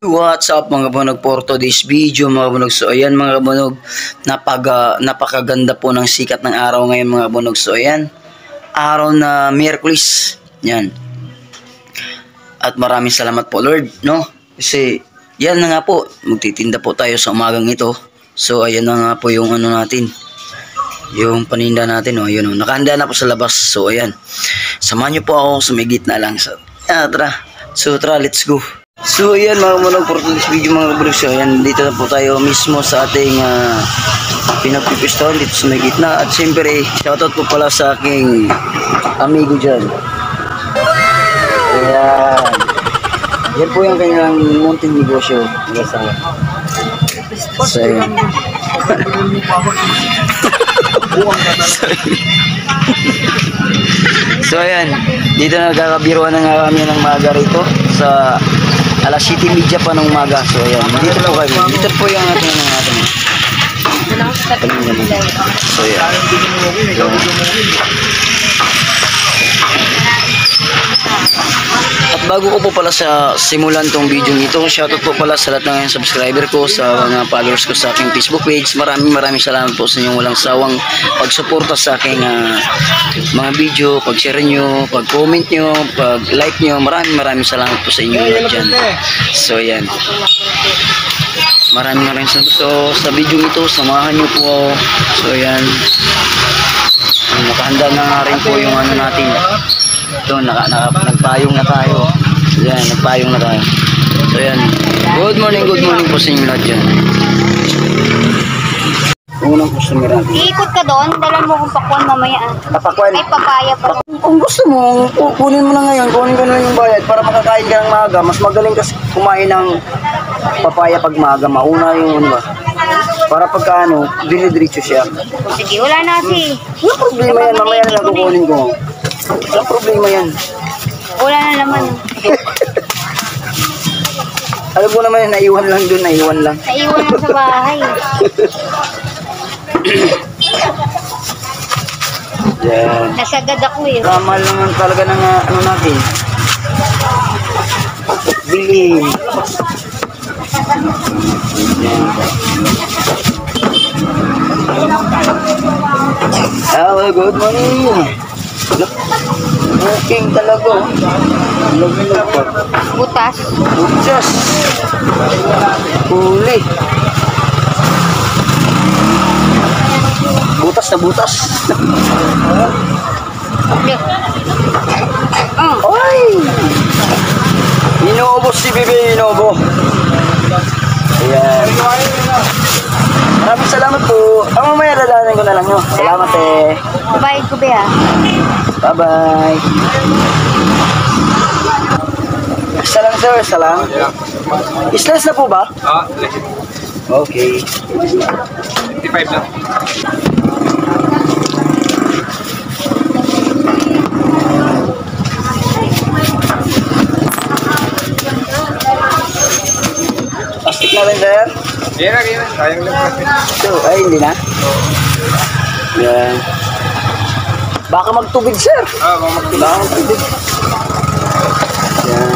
What's up mga kabunog, for today's video mga kabunog. So ayan mga kabunog, napakaganda po ng sikat ng araw ngayon mga kabunog. So ayan, araw na Miyerkules. Yan. At maraming salamat po Lord, no? Kasi yan na nga po, magtitinda po tayo sa umagang ito. So ayan na nga po yung ano natin, yung paninda natin, oh, yun, oh. Nakahanda na po sa labas. So ayan, samahan niyo po ako sa may gitna lang. So, tara, let's go. So ayan mga kabunog, for today's video mga kabunog. So ayan, dito na po tayo mismo sa ating pinagpipistahan dito sa may gitna. At siyempre, shoutout po pala sa aking amigo dyan. Ayan, yan po yung kanyang munting negosyo. So ayan. So ayan, dito na nagkakabiruan na nga kami ng maga rito sa alas 7:30 pa ng umaga. So ayan, dito po kami. Dito po yung ating natin. So ayan. At bago ko po pala sa simulan tong video nito, shoutout po pala sa lahat ng subscriber ko, sa mga followers ko sa aking Facebook page. Maraming salamat po sa inyong walang sawang pagsuporta sa aking mga video, pag-share nyo, pag-comment nyo, pag-like nyo. Maraming salamat po sa inyo dyan. So yan, maraming salamat. So sa video nito, samahan nyo po. So yan, nakahanda na rin po yung ano natin. Ito, nagpayong na tayo. Yan, nagpayong na tayo. So yan, good morning po sa inyo lahat dyan. Unang customer natin. Iikot ka doon, dala mo kung pakwan mamaya. Papakwan? Ay, papaya pa. Kung gusto mo, kunin mo na ngayon, kunin ko na yung bayad para makakain ka ng maaga. Mas magaling kasi kumain ng papaya pag maaga, mauna yung ano ba. Para pagka ano, dinidiretso siya. Sige, wala na kasi. Wala problema yan, mamaya na lang kukunin ko. Walang problema yan. Wala na naman. Alam mo naman, naiwan lang dun, naiwan lang. Naiwan mo sa bahay. Yan. Nasagad ako eh. Tama lang talaga ng ano natin. Bili. Yan. Hello, good morning. Booking talaga. Butas. Butas. Huli. Butas na butas. Ay! Inobo si Bibi, inobo. Ayan. Maraming salamat po. Mamaya lalanin ko na lang nyo. Salamat eh. Babayad ko ba ya? Bye-bye. Isa lang sir, isa lang. Slice na po ba? Okay. 55 lang. Plastic na rin sir? Yan. Sayang lang. So, ay hindi na? Yan. Baka magtubig sir. Baka magtubig. Baka magtubig. Yan.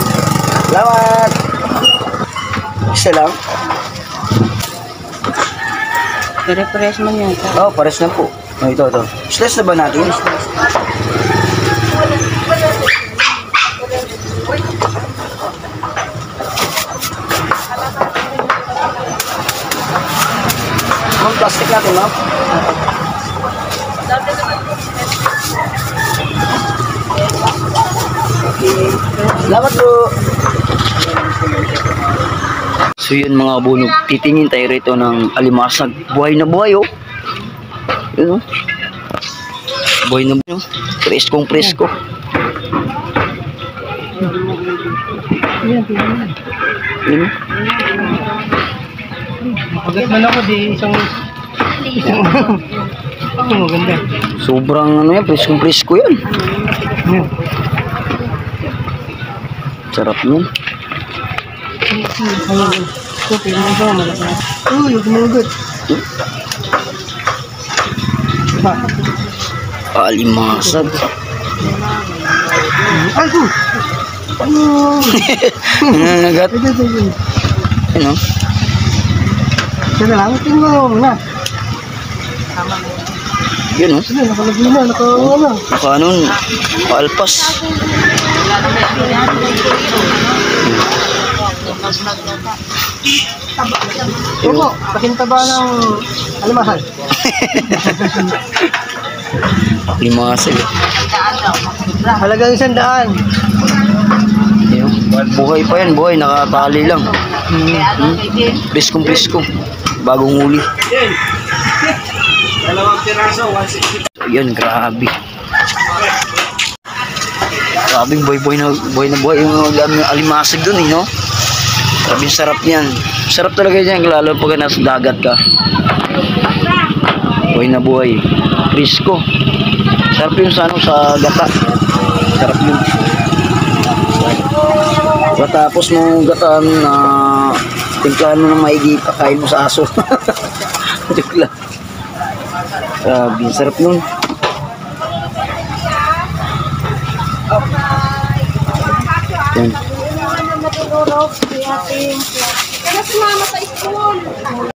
Salamat. Isa lang? Pare-pares man yan. Oh, pares na po. Oh, ito. Slice na ba natin? Ang plastic natin, no? Okay. Salamat po. So yun mga kabunog, titingin tayo rito ng alimasag. Buhay na buhay, oh. Yun, oh. Buhay na buhay, oh. Presko. Yun. Mapagat man ako di isang... Ang maganda. Sobrang ano yan, presko yan. Sarap yan. Alimasag. Ay, Nananagat. Yun, oh. Ito na lang, tingnan mo na. Yun, oh. Sige, nakalagay na, Naka ano, paalpas. Opo, pakintaba ng alimasal. Limasag. Halagang 100. Yun, buhay pa yan, buhay. Nakatali lang. Priskong. Bagong huli. Dalawang piraso, 160. Yan, grabe. Grabe, buhay na yung alimasag dun, no? Grabe, sarap yan. Sarap talaga yan, lalo pag nasa dagat ka. Buhay na buhay. Prisko. Sarap yun sa, sa gata. Sarap yun. Tapos mo gataan na timplahan mo ng maigi, pakain mo sa aso. Joke lang. Grabe, sarap nun. Yan. Ano matutulog? Kaya sumama sa school.